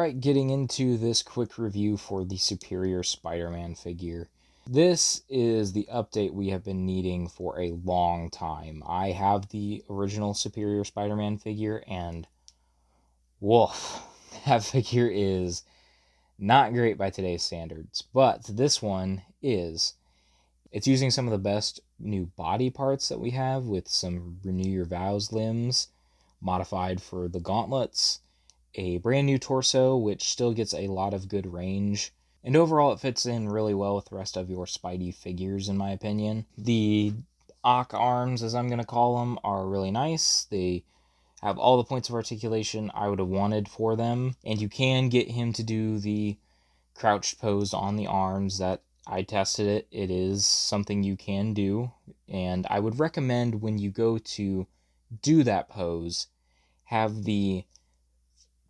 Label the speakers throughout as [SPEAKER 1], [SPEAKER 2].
[SPEAKER 1] Alright, getting into this quick review for the Superior Spider-Man figure. This is the update we have been needing for a long time. I have the original Superior Spider-Man figure, and woof, that figure is not great by today's standards. But this one is. It's using some of the best new body parts that we have, with some Renew Your Vows limbs modified for the gauntlets, a brand new torso, which still gets a lot of good range, and overall it fits in really well with the rest of your Spidey figures, in my opinion. The Ock arms, as I'm going to call them, are really nice. They have all the points of articulation I would have wanted for them, and you can get him to do the crouched pose on the arms. That I tested it. It is something you can do, and I would recommend when you go to do that pose, have the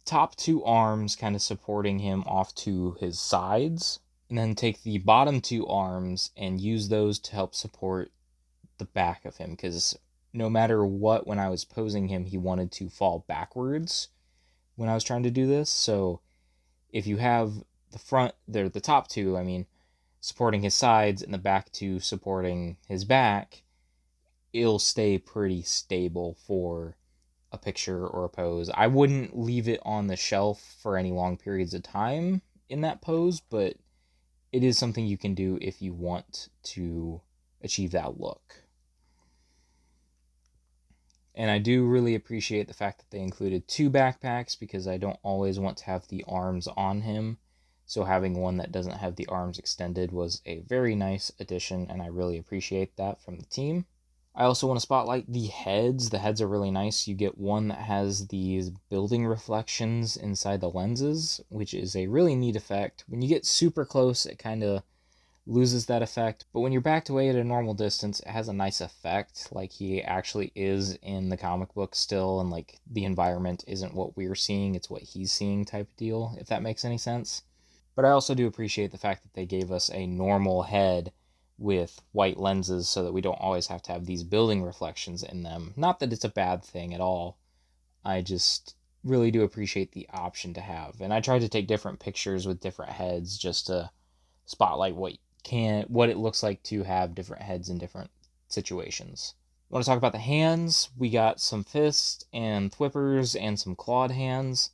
[SPEAKER 1] top two arms kind of supporting him off to his sides, and then take the bottom two arms and use those to help support the back of him, because no matter what, when I was posing him, he wanted to fall backwards when I was trying to do this. So if you have the top two, supporting his sides, and the back two supporting his back, it'll stay pretty stable for a picture or a pose. I wouldn't leave it on the shelf for any long periods of time in that pose, but it is something you can do if you want to achieve that look. And I do really appreciate the fact that they included two backpacks, because I don't always want to have the arms on him. So having one that doesn't have the arms extended was a very nice addition, and I really appreciate that from the team. I also want to spotlight the heads. The heads are really nice. You get one that has these building reflections inside the lenses, which is a really neat effect. When you get super close, it kind of loses that effect, but when you're backed away at a normal distance, it has a nice effect, like he actually is in the comic book still, and like the environment isn't what we're seeing, it's what he's seeing type of deal, if that makes any sense. But I also do appreciate the fact that they gave us a normal head with white lenses, so that we don't always have to have these building reflections in them. Not that it's a bad thing at all, I just really do appreciate the option to have. And I tried to take different pictures with different heads just to spotlight what it looks like to have different heads in different situations. I want to talk about the hands. We got some fists and thwippers and some clawed hands.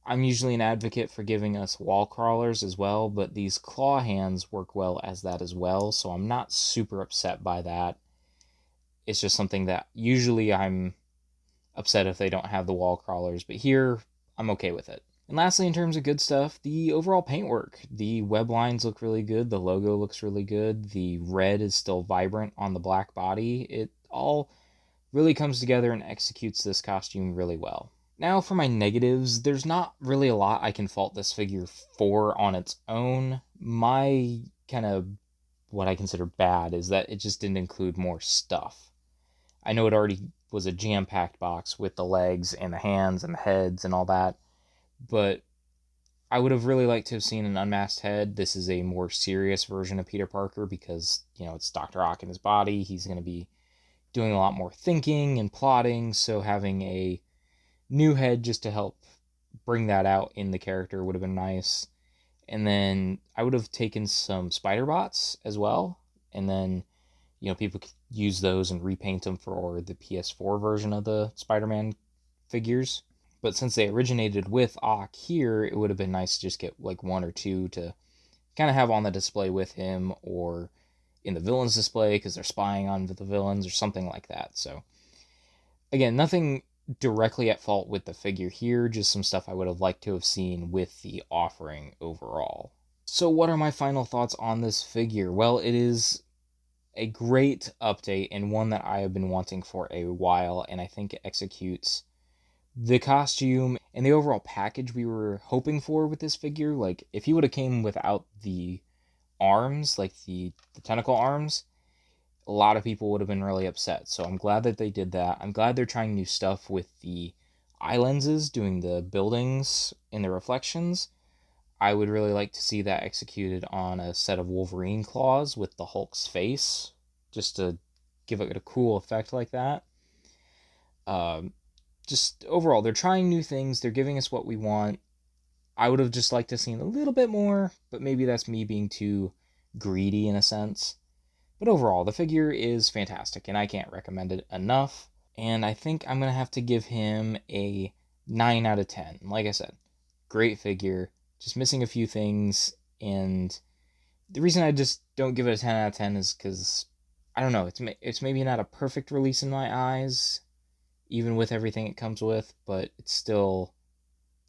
[SPEAKER 1] I'm usually an advocate for giving us wall crawlers as well, but these claw hands work well as that as well, so I'm not super upset by that. It's just something that usually I'm upset if they don't have the wall crawlers, but here I'm okay with it. And lastly, in terms of good stuff, the overall paintwork. The web lines look really good, the logo looks really good, the red is still vibrant on the black body. It all really comes together and executes this costume really well. Now for my negatives, there's not really a lot I can fault this figure for on its own. My kind of what I consider bad is that it just didn't include more stuff. I know it already was a jam-packed box with the legs and the hands and the heads and all that, but I would have really liked to have seen an unmasked head. This is a more serious version of Peter Parker, because, it's Dr. Ock in his body. He's going to be doing a lot more thinking and plotting, so having a new head just to help bring that out in the character would have been nice. And then I would have taken some spider bots as well, and then people could use those and repaint them for the PS4 version of the Spider-Man figures. But since they originated with Ock here, it would have been nice to just get like one or two to kind of have on the display with him, or in the villains display because they're spying on the villains or something like that. So again, nothing directly at fault with the figure here, just some stuff I would have liked to have seen with the offering overall. So what are my final thoughts on this figure? Well, it is a great update, and one that I have been wanting for a while, and I think it executes the costume and the overall package we were hoping for with this figure. Like, if he would have came without the arms, like the tentacle arms, a lot of people would have been really upset. So I'm glad that they did that. I'm glad they're trying new stuff with the eye lenses, doing the buildings and the reflections. I would really like to see that executed on a set of Wolverine claws with the Hulk's face, just to give it a cool effect like that. Just overall, they're trying new things. They're giving us what we want. I would have just liked to seen a little bit more, but maybe that's me being too greedy in a sense. But overall, the figure is fantastic, and I can't recommend it enough. And I think I'm going to have to give him a 9 out of 10. Like I said, great figure, just missing a few things. And the reason I just don't give it a 10 out of 10 is because, I don't know, it's maybe not a perfect release in my eyes, even with everything it comes with, but it's still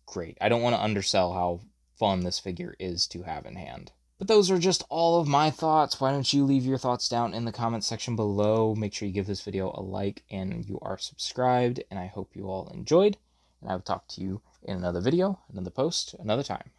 [SPEAKER 1] great. I don't want to undersell how fun this figure is to have in hand. But those are just all of my thoughts. Why don't you leave your thoughts down in the comment section below? Make sure you give this video a like and you are subscribed. And I hope you all enjoyed. And I will talk to you in another video, another post, another time.